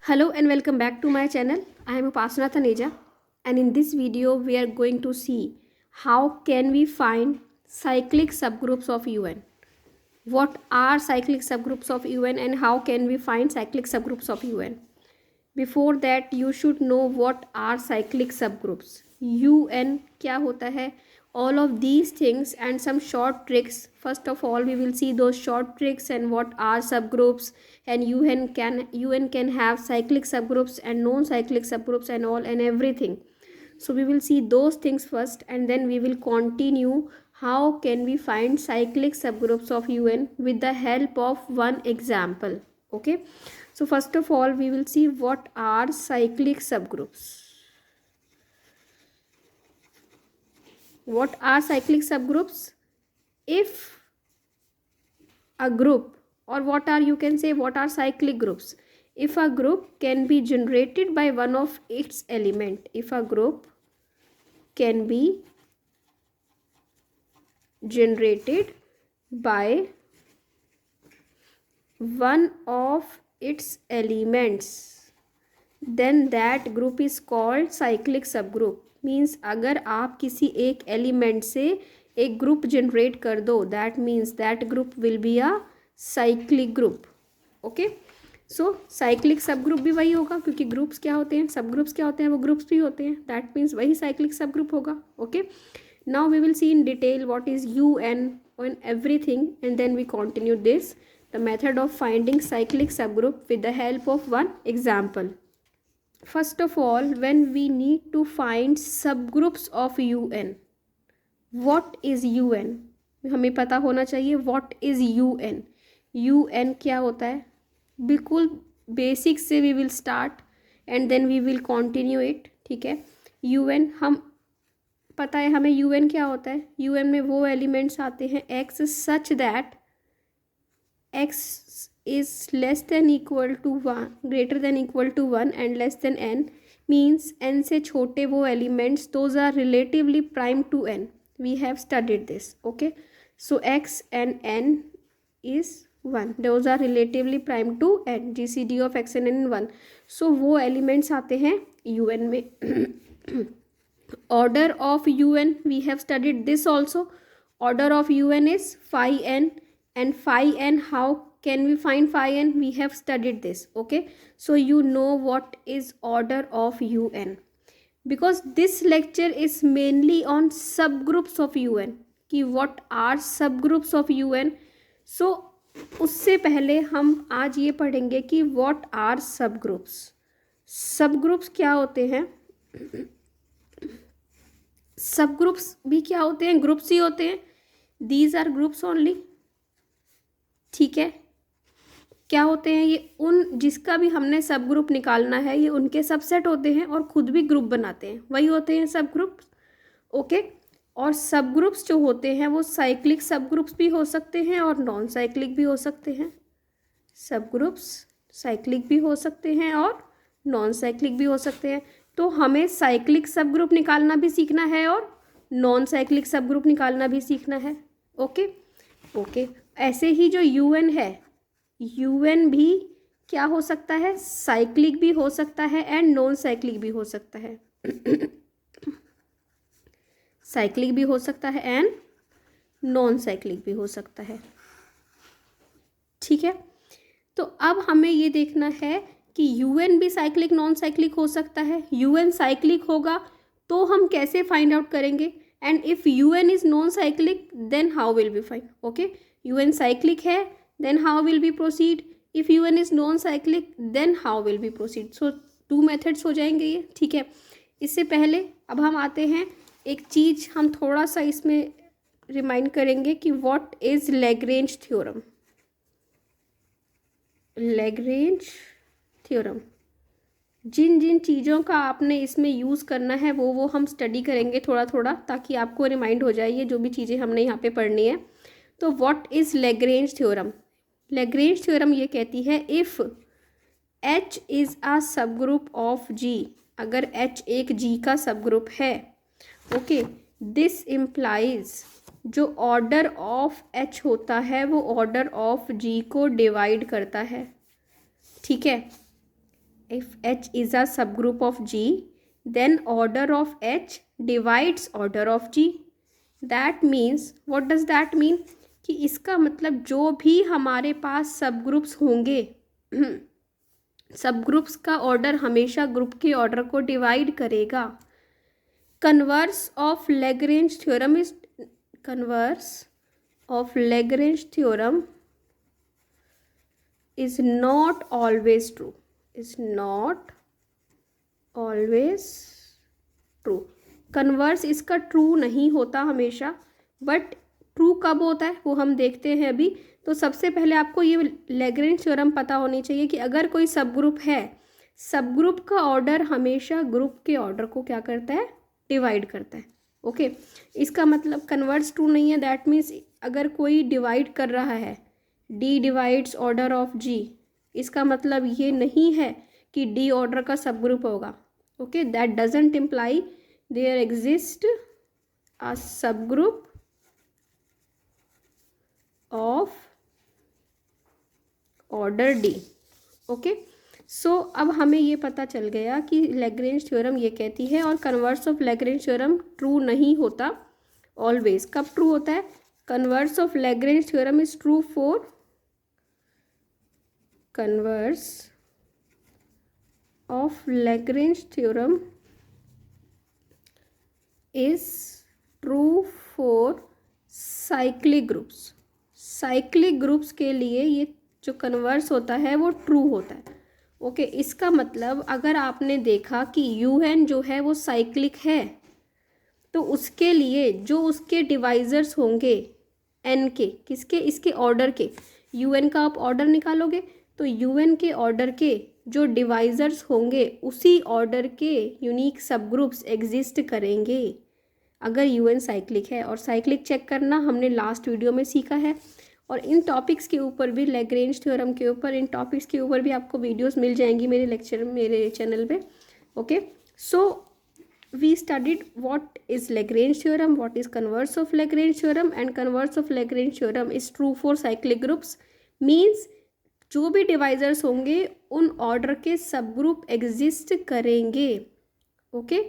Hello and welcome back to my channel. I am Upasana Taneja, and in this video we are going to see how can we find cyclic subgroups of UN. What are cyclic subgroups of UN and how can we find cyclic subgroups of UN? Before that you should know what are cyclic subgroups. UN क्या होता है? All of these things and some short tricks. First of all we will see those short tricks and what are subgroups, and UN can have cyclic subgroups and non-cyclic subgroups and all and everything. So we will see those things first and then we will continue how can we find cyclic subgroups of UN with the help of one example. Okay, so first of all we will see what are cyclic subgroups. What are cyclic subgroups? If a group, or what are, you can say, what are cyclic groups? If a group can be generated by one of its element, if a group can be generated by one of its elements, then that group is called cyclic subgroup. Means अगर आप किसी एक element से एक group generate कर दो, that means that group will be a cyclic group. Okay, so cyclic सब group भी वही होगा, क्योंकि ग्रुप्स क्या होते हैं, सब ग्रुप्स क्या होते हैं, वो ग्रुप्स भी होते हैं. दैट मीन्स वही साइक्लिक सब ग्रुप होगा. Okay, now we will see in detail what is UN on everything and then we continue this, the method of finding cyclic subgroup with the help of one example. First of all, when we need to find subgroups of UN, what is UN? हमें पता होना चाहिए what is UN. UN क्या होता है? बिल्कुल basic से we will start and then we will continue it. ठीक है, UN हम पता है हमें UN क्या होता है. UN में वो एलिमेंट्स आते हैं X such that X is less than equal to 1, greater than equal to 1 and less than n, means n से छोटे वो elements, those are relatively prime to n. We have studied this. Okay, so X and n is 1, those are relatively prime to n, GCD of X and n 1. so वो elements आते हैं UN में. Order of UN, we have studied this also. Order of UN is phi n, and phi n, how can we find phi n? We have studied this. Okay, so you know what is order of UN, because this lecture is mainly on subgroups of UN, कि what are subgroups of UN. so उससे पहले हम आज ये पढ़ेंगे कि what are subgroups. subgroups क्या होते हैं? सबग्रुप्स भी क्या होते हैं? ग्रुप्स ही होते हैं. These are groups only. ठीक है, क्या होते हैं ये? उन जिसका भी हमने सब ग्रुप निकालना है ये उनके सबसेट होते हैं और खुद भी ग्रुप बनाते हैं, वही होते हैं सब ग्रुप्स. ओके, और सब ग्रुप्स जो होते हैं वो साइक्लिक सब ग्रुप्स भी हो सकते हैं और नॉन साइक्लिक भी हो सकते हैं. सब ग्रुप्स साइक्लिक भी हो सकते हैं और नॉन साइक्लिक भी हो सकते हैं. तो हमें साइक्लिक सब ग्रुप निकालना भी सीखना है और नॉन साइक्लिक सब ग्रुप निकालना भी सीखना है. ओके ओके, ऐसे ही जो UN है, UN भी क्या हो सकता है? साइक्लिक भी हो सकता है एंड नॉन साइक्लिक भी हो सकता है. साइक्लिक भी हो सकता है एंड नॉन साइक्लिक भी हो सकता है. ठीक है, तो अब हमें ये देखना है कि UN भी साइक्लिक नॉन साइक्लिक हो सकता है. UN साइक्लिक होगा तो हम कैसे फाइंड आउट करेंगे? And if UN is non cyclic then how will be find? Okay, UN cyclic है then how will be proceed? If UN is non cyclic then how will be proceed? So 2 methods हो जाएंगे ये. ठीक है, इससे पहले अब हम आते हैं एक चीज़, हम थोड़ा सा इसमें रिमाइंड करेंगे कि what is Lagrange theorem. Lagrange theorem, जिन जिन चीज़ों का आपने इसमें यूज़ करना है वो हम स्टडी करेंगे थोड़ा थोड़ा, ताकि आपको रिमाइंड हो जाए ये जो भी चीज़ें हमने यहाँ पे पढ़नी है. तो what is Lagrange theorem? Lagrange theorem ये कहती है if H is a subgroup of G, अगर H एक G का सब ग्रुप है, ओके, दिस इम्प्लाइज जो ऑर्डर ऑफ H होता है वो ऑर्डर ऑफ G को डिवाइड करता है. ठीक है, if H is a subgroup of G, then order of H divides order of G. That means, what does that mean? कि इसका मतलब जो भी हमारे पास सब ग्रुप्स होंगे सब ग्रुप्स का ऑर्डर हमेशा ग्रुप के ऑर्डर को डिवाइड करेगा. Converse of Lagrange theorem is converse of Lagrange theorem is not always true, is not always true. Converse इसका ट्रू नहीं होता हमेशा, बट ट्रू कब होता है वो हम देखते हैं अभी. तो सबसे पहले आपको ये लैग्रेंज थ्योरम पता होनी चाहिए कि अगर कोई सब ग्रुप है, सब ग्रुप का ऑर्डर हमेशा ग्रुप के ऑर्डर को क्या करता है, डिवाइड करता है. ओके, इसका मतलब कन्वर्स ट्रू नहीं है. दैट मीन्स अगर कोई डिवाइड कर रहा है, डी डिवाइड्स ऑर्डर ऑफ जी, इसका मतलब ये नहीं है कि डी ऑर्डर का सब ग्रुप होगा. Okay, that doesn't imply there exist a subgroup of order D. Okay, so अब हमें ये पता चल गया कि लैग्रेंज थ्योरम ये कहती है, और converse of Lagrange theorem true नहीं होता ऑलवेज. कब ट्रू होता है? Converse of Lagrange theorem is true for converse of Lagrange theorem is true for cyclic groups. cyclic groups के लिए ये जो कन्वर्स होता है वो ट्रू होता है. ओके, इसका मतलब अगर आपने देखा कि UN जो है वो साइक्लिक है, तो उसके लिए जो उसके डिवाइजर्स होंगे N के, किसके, इसके ऑर्डर के, UN का आप ऑर्डर निकालोगे तो UN के ऑर्डर के जो डिवाइजर्स होंगे उसी ऑर्डर के यूनिक सब ग्रुप्स एग्जिस्ट करेंगे अगर UN साइक्लिक है. और साइक्लिक चेक करना हमने लास्ट वीडियो में सीखा है, और इन टॉपिक्स के ऊपर भी, लैग्रेंज थ्योरम के ऊपर, इन टॉपिक्स के ऊपर भी आपको वीडियोस मिल जाएंगी मेरे लेक्चर, मेरे चैनल पे. Okay, so we studied what is Lagrange theorem, what is converse of Lagrange theorem, and converse of Lagrange theorem is true for cyclic groups. Means जो भी डिवाइजर्स होंगे उन ऑर्डर के सब ग्रुप एग्जिस्ट करेंगे. Okay,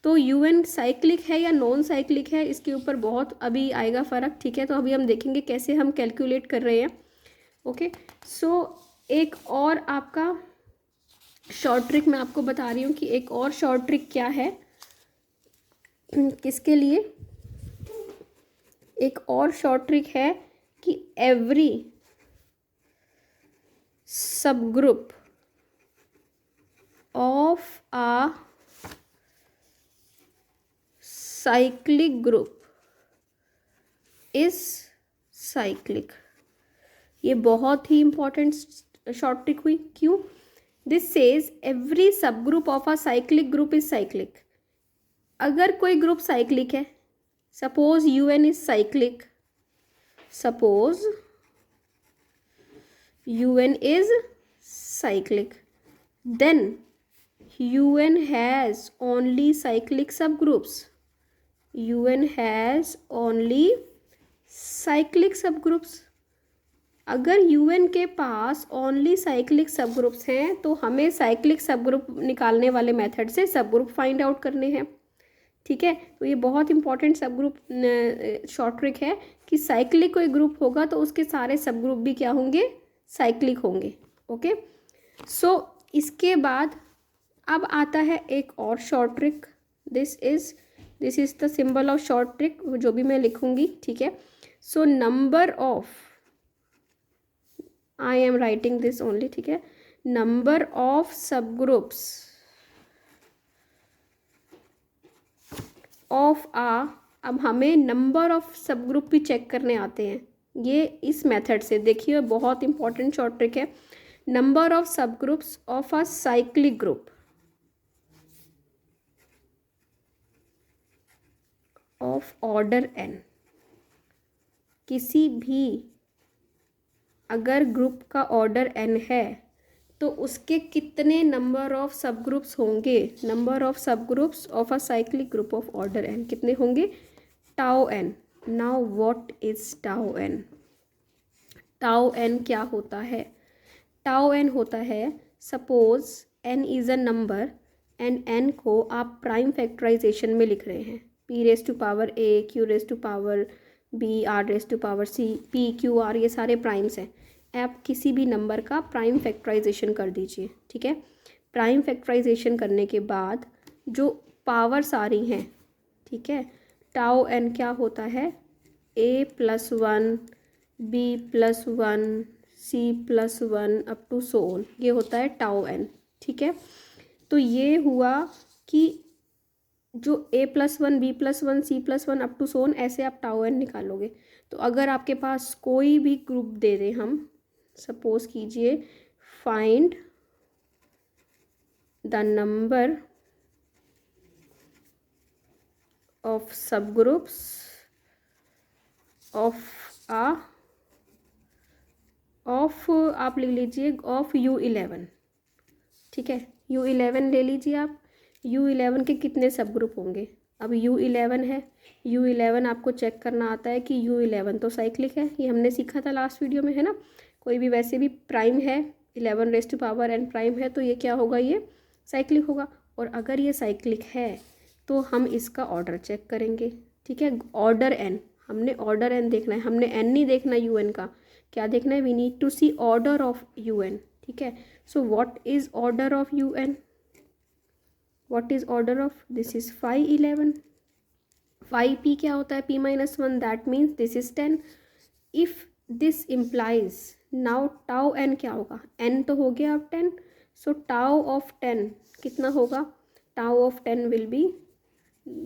तो UN cyclic है या non cyclic है, इसके ऊपर बहुत अभी आएगा फ़र्क. ठीक है, तो अभी हम देखेंगे कैसे हम कैलकुलेट कर रहे हैं. ओके, सो एक और आपका शॉर्ट ट्रिक मैं आपको बता रही हूँ कि एक और शॉर्ट ट्रिक क्या है, किसके लिए. एक और शॉर्ट ट्रिक है कि every subgroup of a cyclic group is cyclic. ये बहुत ही इंपॉर्टेंट शॉर्ट ट्रिक हुई. क्यों? दिस सेज एवरी सब group of a cyclic group is cyclic. अगर कोई ग्रुप साइक्लिक है, suppose UN is cyclic, suppose UN is cyclic, then UN has only cyclic subgroups. UN has only cyclic subgroups. अगर UN के पास only cyclic सबग्रुप्स हैं तो हमें cyclic subgroup निकालने वाले मेथड से सबग्रुप फाइंड आउट करने हैं. ठीक है, तो ये बहुत इंपॉर्टेंट सबग्रुप शॉर्ट ट्रिक है कि साइक्लिक कोई ग्रुप होगा तो उसके सारे सबग्रुप भी क्या होंगे, साइक्लिक होंगे. ओके, सो इसके बाद अब आता है एक और short trick. This is the symbol of short trick, जो भी मैं लिखूंगी. ठीक है, so number of, I am writing this only. ठीक है, नंबर ऑफ सब ग्रुप्स ऑफ आ, अब हमें नंबर ऑफ सब ग्रुप भी चेक करने आते हैं ये इस मेथड से. देखिए बहुत इंपॉर्टेंट शॉर्ट ट्रिक है. नंबर ऑफ सब groups of a cyclic group of order n. किसी भी अगर ग्रुप का ऑर्डर n है तो उसके कितने नंबर ऑफ सब ग्रुप्स होंगे, नंबर ऑफ सब groups of a cyclic group of order n कितने होंगे, tau n. Now what is tau n? Tau n क्या होता है? टाउ n होता है, suppose n is a number and n को आप प्राइम फैक्टराइजेशन में लिख रहे हैं, p raise to power a, q raise to power b, r raise to power c, p q r ये सारे प्राइम्स हैं। आप किसी भी नंबर का प्राइम फैक्टराइजेशन कर दीजिए, ठीक है। प्राइम फैक्टराइजेशन करने के बाद जो पावर्स आ रही हैं, ठीक है, टाउ n क्या होता है, a+1 b+1 c+1 up to so on, ये होता है टाउ n, ठीक है। तो ये हुआ कि जो a+1 b+1 c+1 up to so on, ऐसे आप टाउ n निकालोगे। तो अगर आपके पास कोई भी ग्रुप दे दें, हम सपोज कीजिए फाइंड द नंबर ऑफ सब ग्रुप्स ऑफ आप ले लीजिए ऑफ U11, ठीक है। U11 ले लीजिए आप। U11 के कितने सब ग्रुप होंगे, अब U11 है, U11 आपको चेक करना आता है कि U11 तो साइक्लिक है, ये हमने सीखा था लास्ट वीडियो में, है ना। कोई भी वैसे भी प्राइम है, 11 raise to power n prime है, तो ये क्या होगा, ये साइक्लिक होगा। और अगर ये साइक्लिक है तो हम इसका ऑर्डर चेक करेंगे, ठीक है। ऑर्डर n, हमने ऑर्डर n देखना है, हमने n नहीं देखना UN का, क्या देखना है, we need to see order of UN, ठीक है। So what is order of UN, what is order of, this is 511, 5p क्या होता है, p-1, that means this is 10। If this implies, now tau n क्या होगा, n तो हो गया अब 10, सो टाउ ऑफ 10 कितना होगा, tau of 10 will be,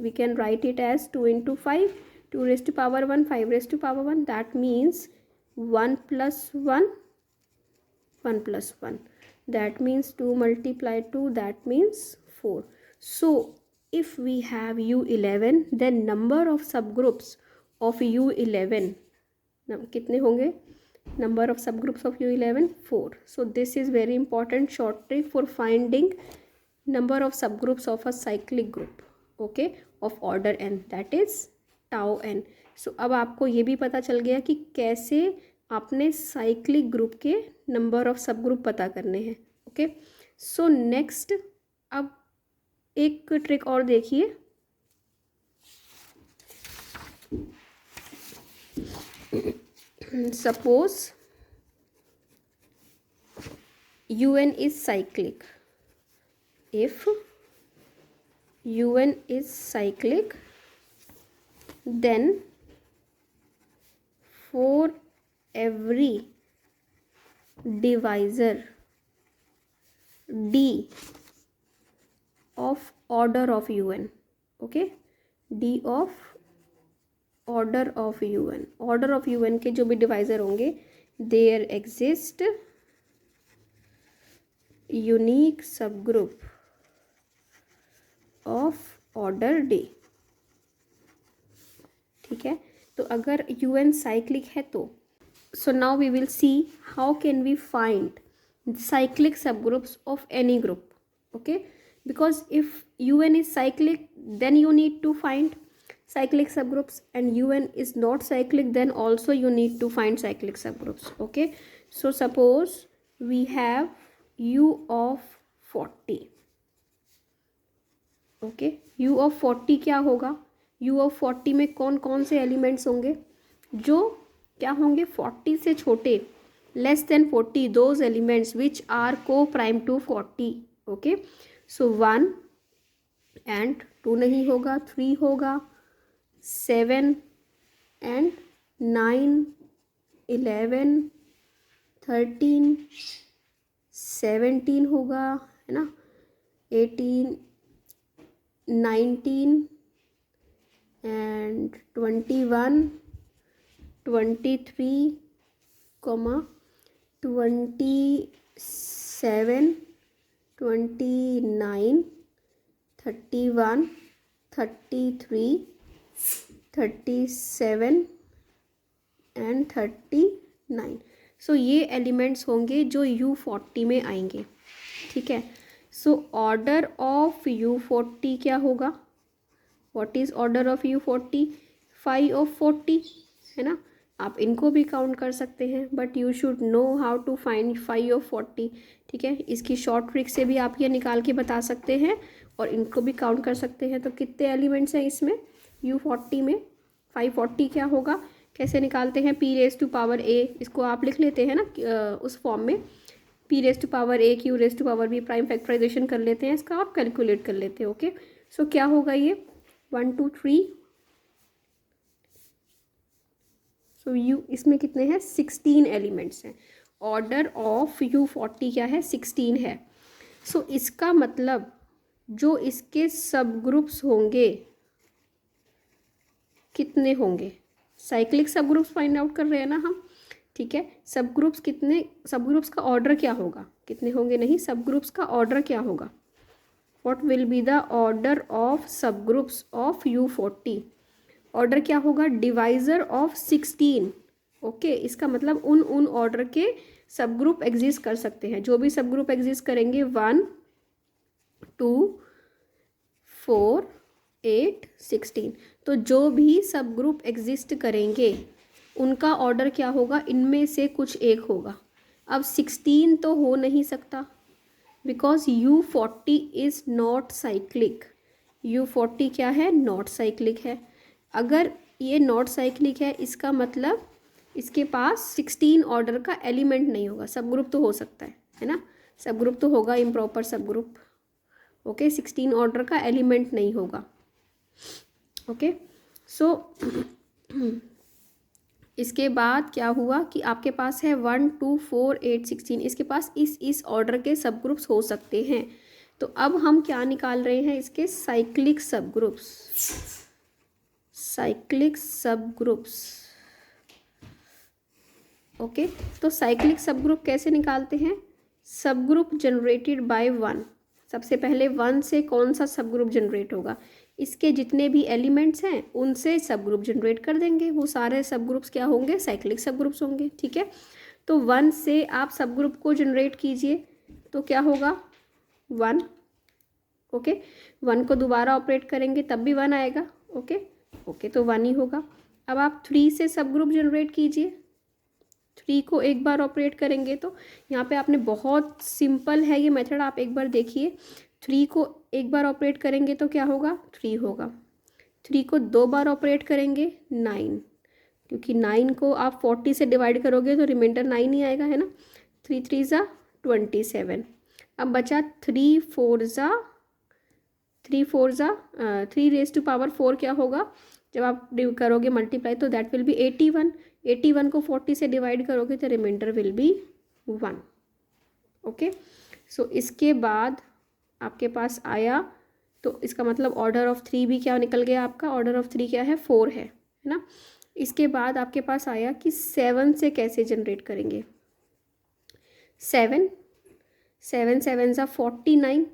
we can write it as 2 into 5, 2 raised to power 1, 5 raised to power 1, that means 1 plus 1, 1 plus 1, that means 2 multiplied 2, that means 4. So if we have U11, then number of subgroups of U11 कितने होंगे, number of subgroups of U11 4. So this is very important short trick for finding number of subgroups of a cyclic group, okay, of order n, that is tau n. So अब आपको ये भी पता चल गया कि कैसे आपने साइक्लिक ग्रुप के नंबर ऑफ सब ग्रुप पता करने हैं, ओके। सो नेक्स्ट अब एक ट्रिक और देखिए, suppose UN is cyclic, if UN is cyclic, then for every divisor D of order of UN, okay, D of order of UN, order of UN के जो भी डिवाइजर होंगे, there exist unique subgroup of order D, ठीक है। तो अगर UN cyclic है तो so now we will see how can we find cyclic subgroups of any group, okay, because if UN is cyclic then you need to find cyclic subgroups, and UN is not cyclic then also you need to find cyclic subgroups, okay. So suppose we have U of 40, okay, U of 40 क्या होगा, U of 40 में कौन कौन से elements होंगे, जो क्या होंगे 40 से छोटे, less than 40, those elements which are coprime to 40, okay. So 1 and 2 नहीं होगा, 3 होगा, 7 एंड 9, 11, 13, 17 होगा, है ना, 18, 19 and 21, 23, 27, 29, 31, 33, 37 एंड 39। सो ये एलिमेंट्स होंगे जो U40 में आएंगे, ठीक है। सो ऑर्डर ऑफ U40 क्या होगा, what is order of U40, 5 of 40, है ना, आप इनको भी काउंट कर सकते हैं, but you should know how to find 5 और 40। ठीक है, इसकी शॉर्ट ट्रिक से भी आप ये निकाल के बता सकते हैं और इनको भी काउंट कर सकते हैं। तो कितने एलिमेंट्स हैं इसमें U40 में? 540 क्या होगा, कैसे निकालते हैं? P⁻A, इसको आप लिख लेते हैं ना उस फॉर्म में, P⁻A Q⁻B प्राइम फैक्टराइजेशन कर लेते हैं, इसका आप कैलकुलेट कर लेते हैं। ओके, सो क्या होगा ये 1 2 3, सो इसमें कितने हैं? 16 एलिमेंट्स हैं। ऑर्डर ऑफ U40 क्या है? 16 है। सो इसका मतलब जो इसके सब ग्रुप्स होंगे कितने होंगे? साइक्लिक सब ग्रुप्स फाइंड आउट कर रहे हैं ना हम। ठीक है, सब ग्रुप्स कितने, सब ग्रुप्स का ऑर्डर क्या होगा? कितने होंगे नहीं, सब ग्रुप्स का ऑर्डर क्या होगा? What will be the order of सब ग्रुप्स ऑफ U40? ऑर्डर क्या होगा? Divisor of 16। ओके, इसका मतलब उन ऑर्डर के सब ग्रुप एग्जिस्ट कर सकते हैं। जो भी सब ग्रुप एग्जिस्ट करेंगे 1 2 4 8 16, तो जो भी सब ग्रुप एग्जिस्ट करेंगे उनका ऑर्डर क्या होगा? इनमें से कुछ एक होगा। अब 16 तो हो नहीं सकता, because U40 is not cyclic. U40 क्या है? नॉट साइक्लिक है। अगर ये नॉट साइक्लिक है, इसका मतलब इसके पास 16 ऑर्डर का एलिमेंट नहीं होगा। सब ग्रुप तो हो सकता है ना, सब ग्रुप तो होगा, इम्प्रॉपर सब ग्रुप। ओके, 16 ऑर्डर का एलिमेंट नहीं होगा। ओके, सो इसके बाद क्या हुआ कि आपके पास है 1 2 4 8 16, इसके पास इस ऑर्डर के सब ग्रुप्स हो सकते हैं। तो अब हम क्या निकाल रहे हैं? इसके साइक्लिक सब ग्रुप्स। साइक्लिक सब ग्रुप्स। ओके, तो साइक्लिक सब ग्रुप कैसे निकालते हैं? सब ग्रुप जनरेटेड बाय 1। सबसे पहले 1 से कौन सा सब ग्रुप जनरेट होगा? इसके जितने भी एलिमेंट्स हैं उनसे सब ग्रुप जनरेट कर देंगे। वो सारे सब ग्रुप्स क्या होंगे? साइक्लिक सब ग्रुप्स होंगे। ठीक है, तो 1 से आप सब ग्रुप को जनरेट कीजिए, तो क्या होगा? 1। ओके, 1 को दोबारा ऑपरेट करेंगे तब भी 1 आएगा। ओके, तो 1 ही होगा। अब आप 3 से सब ग्रुप जनरेट कीजिए, 3 को एक बार ऑपरेट करेंगे तो यहाँ पे आपने, बहुत सिंपल है ये मेथड, आप एक बार देखिए। 3 को एक बार ऑपरेट करेंगे तो क्या होगा? 3 होगा। 3 को 2 बार ऑपरेट करेंगे 9, क्योंकि 9 को आप 40 से डिवाइड करोगे तो रिमाइंडर 9 ही आएगा, है ना। 3 3 ज़ा 27। अब बचा 3 4 ज़ा 3 क्या होगा? जब आप करोगे मल्टीप्लाई तो दैट विल बी 81। 81 को 40 से डिवाइड करोगे तो रिमाइंडर विल बी 1। ओके, सो इसके बाद आपके पास आया, तो इसका मतलब ऑर्डर ऑफ 3 भी क्या निकल गया आपका? ऑर्डर ऑफ 3 क्या है? 4 है ना। इसके बाद आपके पास आया कि 7 से कैसे जनरेट करेंगे? 7 7 ज़ा 49।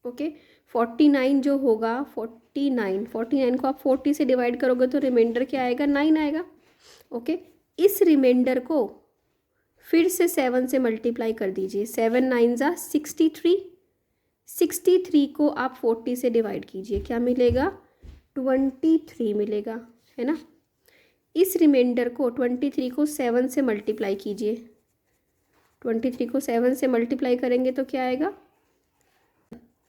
ओके, 49 जो होगा, 49 को आप 40 से डिवाइड करोगे तो रिमाइंडर क्या आएगा? 9 आएगा। ओके, इस रिमाइंडर को फिर से 7 से मल्टीप्लाई कर दीजिए। 7 9 ज़ा 63। 63 को आप 40 से डिवाइड कीजिए, क्या मिलेगा? 23 मिलेगा, है ना। इस रिमाइंडर को 23 को 7 से मल्टीप्लाई कीजिए। 23 को 7 से मल्टीप्लाई करेंगे तो क्या आएगा?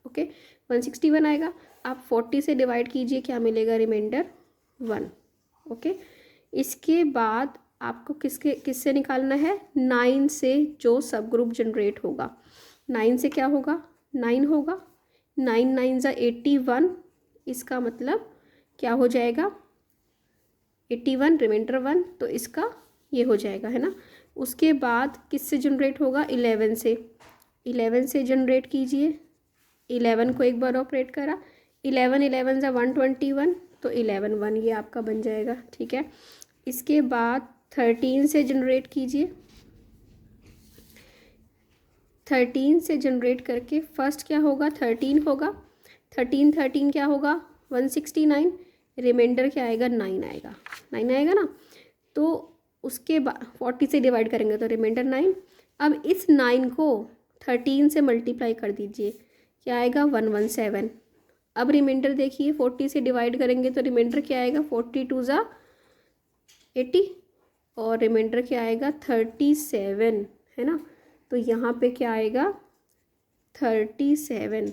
ओके, 161 आएगा। आप 40 से डिवाइड कीजिए, क्या मिलेगा? रिमाइंडर 1। ओके, इसके बाद आपको किससे निकालना है? 9 से जो सब ग्रुप जनरेट होगा। 9 से क्या होगा? 9 होगा। 9 9 ज़ा 81, इसका मतलब क्या हो जाएगा? 81 रिमाइंडर 1, तो इसका ये हो जाएगा, है ना। उसके बाद किससे जनरेट होगा? 11 से। 11 से जनरेट कीजिए। 11 को एक बार ऑपरेट करा, 11 11 ज़ा 121, तो 11 1 ये आपका बन जाएगा। ठीक है, इसके बाद 13 से जनरेट कीजिए। 13 से जनरेट करके फर्स्ट क्या होगा? 13 होगा। 13 क्या होगा? 169। रिमाइंडर क्या आएगा? 9 आएगा। 9 आएगा ना, तो उसके बाद 40 से डिवाइड करेंगे तो रिमाइंडर 9। अब इस 9 को 13 से मल्टीप्लाई कर दीजिए, क्या आएगा? 117। अब रिमाइंडर देखिए, 40 से डिवाइड करेंगे तो रिमाइंडर क्या आएगा? 42 ज़ा 80। और रिमाइंडर क्या आएगा 37, है ना। तो यहाँ पे क्या आएगा 37।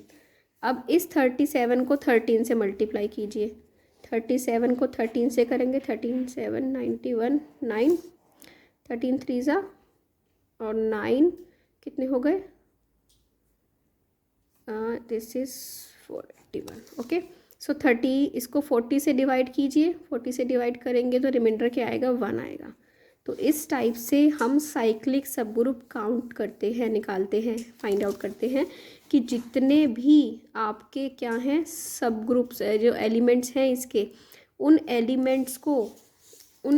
अब इस 37 को 13 से मल्टीप्लाई कीजिए। 37 को 13 से करेंगे, 13 7 91, 9, 13 3 ज़ा और 9 कितने हो गए, दिस इज़ 481। ओके, सो 30 इसको 40 से डिवाइड कीजिए। 40 से डिवाइड करेंगे तो रिमाइंडर क्या आएगा 1 आएगा। तो इस टाइप से हम साइक्लिक सब ग्रुप काउंट करते हैं, निकालते हैं, फाइंड आउट करते हैं कि जितने भी आपके क्या हैं सब ग्रुप्स जो एलिमेंट्स हैं इसके, उन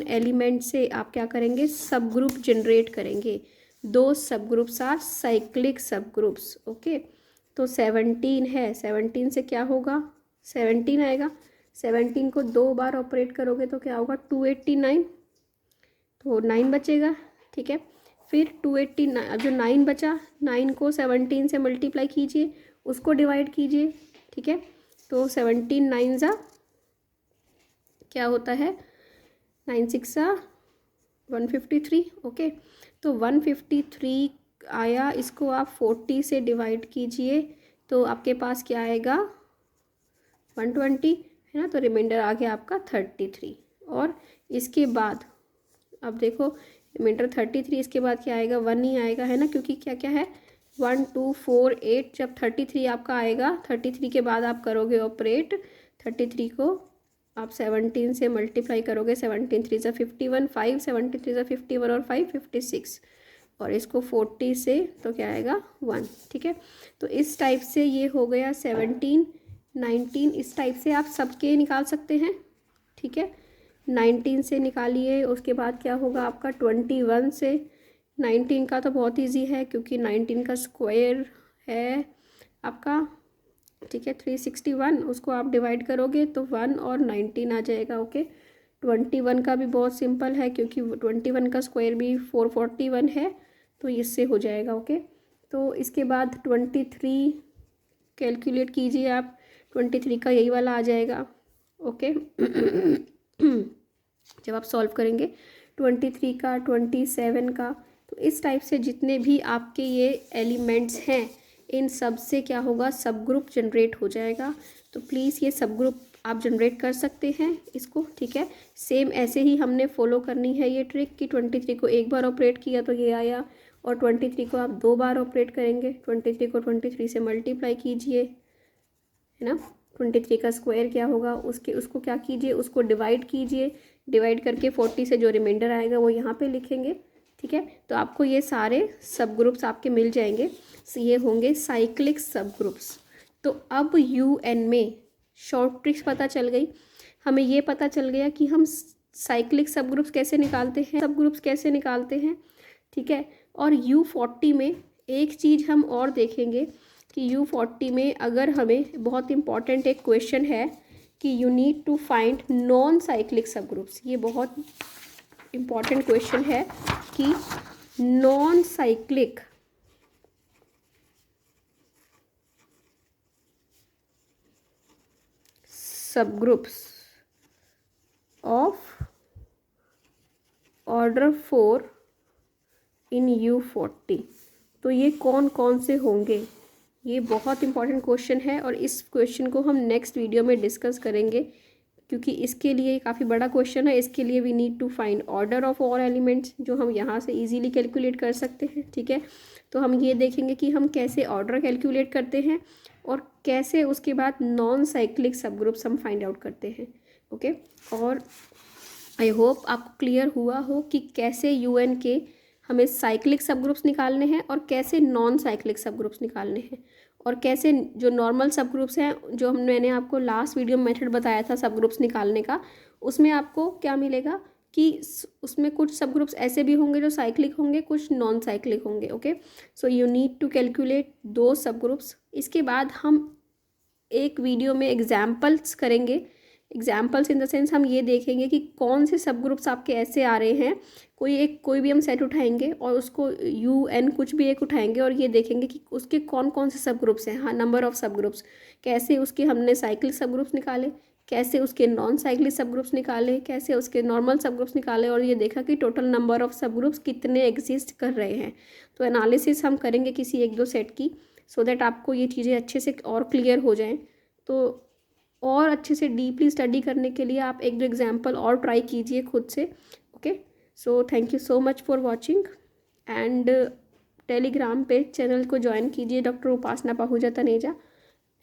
एलिमेंट से आप क्या करेंगे सब ग्रुप जनरेट करेंगे। दो सब ग्रुप्स आर साइक्लिक सब ग्रुप्स। ओके, तो 17 है, 17 से क्या होगा 17 आएगा। 17 को 2 बार ऑपरेट करोगे तो क्या होगा 289, तो 9 बचेगा। ठीक है, फिर 289 जो 9 बचा, 9 को 17 से मल्टीप्लाई कीजिए, उसको डिवाइड कीजिए। ठीक है, तो 17 9 ज़ा क्या होता है 9 6 ज़ा 153। ओके, तो 153 आया, इसको आप 40 से डिवाइड कीजिए तो आपके पास क्या आएगा 120, है ना। तो रिमाइंडर आ गया आपका 33। और इसके बाद अब देखो रिमाइंडर 33, इसके बाद क्या आएगा 1 ही आएगा, है ना, क्योंकि क्या क्या है 1 2 4 8। जब 33 आपका आएगा, 33 के बाद आप करोगे ऑपरेट, 33 को आप 17 से मल्टीप्लाई करोगे, 17 3 ज़ा 51, 5 17 3 ज़ा 51 और 5 56, और इसको 40 से तो क्या आएगा 1। ठीक है, तो इस टाइप से ये हो गया 17 19, इस टाइप से आप सबके निकाल सकते हैं। ठीक है, 19 से निकालिए, उसके बाद क्या होगा आपका 21 से। 19 का तो बहुत इजी है क्योंकि 19 का स्क्वायर है आपका, ठीक है 361, उसको आप डिवाइड करोगे तो 1 और 19 आ जाएगा। ओके, 21 का भी बहुत सिंपल है क्योंकि 21 का स्क्वायर भी 441 है, तो इससे हो जाएगा। ओके, तो इसके बाद 23 कैलकुलेट कीजिए आप, 23 का यही वाला आ जाएगा। ओके जब आप सॉल्व करेंगे 23 का 27 का, तो इस टाइप से जितने भी आपके ये एलिमेंट्स हैं इन सब से क्या होगा सब ग्रुप जनरेट हो जाएगा। तो प्लीज़ ये सब ग्रुप आप जनरेट कर सकते हैं इसको। ठीक है, सेम ऐसे ही हमने फॉलो करनी है ये ट्रिक कि 23 को एक बार ऑपरेट किया तो ये आया, और 23 को आप 2 बार ऑपरेट करेंगे। 23 को 23 से मल्टीप्लाई कीजिए, है ना। 23 का स्क्वायर क्या होगा उसको क्या कीजिए, उसको डिवाइड कीजिए, डिवाइड करके 40 से जो रिमाइंडर आएगा वो यहाँ पे लिखेंगे। ठीक है, तो आपको ये सारे सब ग्रुप्स आपके मिल जाएंगे, ये होंगे साइक्लिक सब ग्रुप्स। तो अब UN में शॉर्ट ट्रिक्स पता चल गई, हमें ये पता चल गया कि हम साइक्लिक सब ग्रुप्स कैसे निकालते हैं, सब ग्रुप्स कैसे निकालते हैं। ठीक है, और U40 में एक चीज़ हम और देखेंगे कि U40 में अगर हमें बहुत इम्पॉर्टेंट एक क्वेश्चन है कि you need to find non cyclic subgroups. ये बहुत इम्पॉर्टेंट क्वेश्चन है कि non cyclic subgroups of order 4 in U40, तो ये कौन कौन से होंगे। ये बहुत इंपॉर्टेंट क्वेश्चन है और इस क्वेश्चन को हम नेक्स्ट वीडियो में डिस्कस करेंगे क्योंकि इसके लिए काफ़ी बड़ा क्वेश्चन है। इसके लिए we need to find order of all elements, जो हम यहाँ से इजीली कैलकुलेट कर सकते हैं। ठीक है, तो हम ये देखेंगे कि हम कैसे ऑर्डर कैलकुलेट करते हैं और कैसे उसके बाद नॉन साइक्लिक सब ग्रुप्स हम फाइंड आउट करते हैं। ओके, और आई होप आपको क्लियर हुआ हो कि कैसे UN के हमें साइक्लिक सब ग्रुप्स निकालने हैं और कैसे नॉन साइक्लिक सब ग्रुप्स निकालने हैं, और कैसे जो नॉर्मल सब ग्रुप्स हैं जो मैंने आपको लास्ट वीडियो में मेथड बताया था सब ग्रुप्स निकालने का, उसमें आपको क्या मिलेगा कि उसमें कुछ सब ग्रुप्स ऐसे भी होंगे जो साइक्लिक होंगे, कुछ नॉन साइक्लिक होंगे। Okay, so you need to calculate दो सब ग्रुप्स। इसके बाद हम एक वीडियो में एग्जाम्पल्स करेंगे। एग्जाम्पल्स इन द सेंस हम ये देखेंगे कि कौन से सब ग्रुप्स आपके ऐसे आ रहे हैं, कोई भी हम सेट उठाएंगे और उसको UN कुछ भी एक उठाएंगे और ये देखेंगे कि उसके कौन कौन से सब ग्रुप्स हैं, हाँ नंबर ऑफ सब ग्रुप्स, कैसे उसके हमने साइक्लिक सब ग्रुप्स निकाले, कैसे उसके नॉन साइक्लिक सब ग्रुप्स निकाले, कैसे उसके नॉर्मल सब ग्रुप्स निकाले, और ये देखा कि टोटल नंबर ऑफ सब ग्रुप्स कितने एग्जिस्ट कर रहे हैं। तो एनालिसिस हम करेंगे किसी एक दो सेट की, सो दैट आपको ये चीज़ें अच्छे से और क्लियर हो जाएं। तो और अच्छे से डीपली स्टडी करने के लिए आप एक दो एग्जाम्पल और ट्राई कीजिए खुद से। Okay, so thank you so much for watching. And Telegram पे चैनल को ज्वाइन कीजिए, doctor Upasana Pahuja Taneja,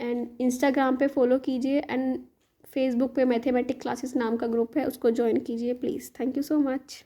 and Instagram पे फॉलो कीजिए, एंड फेसबुक पे मैथमेटिक क्लासेस नाम का ग्रुप है, उसको ज्वाइन कीजिए please. Thank you so much.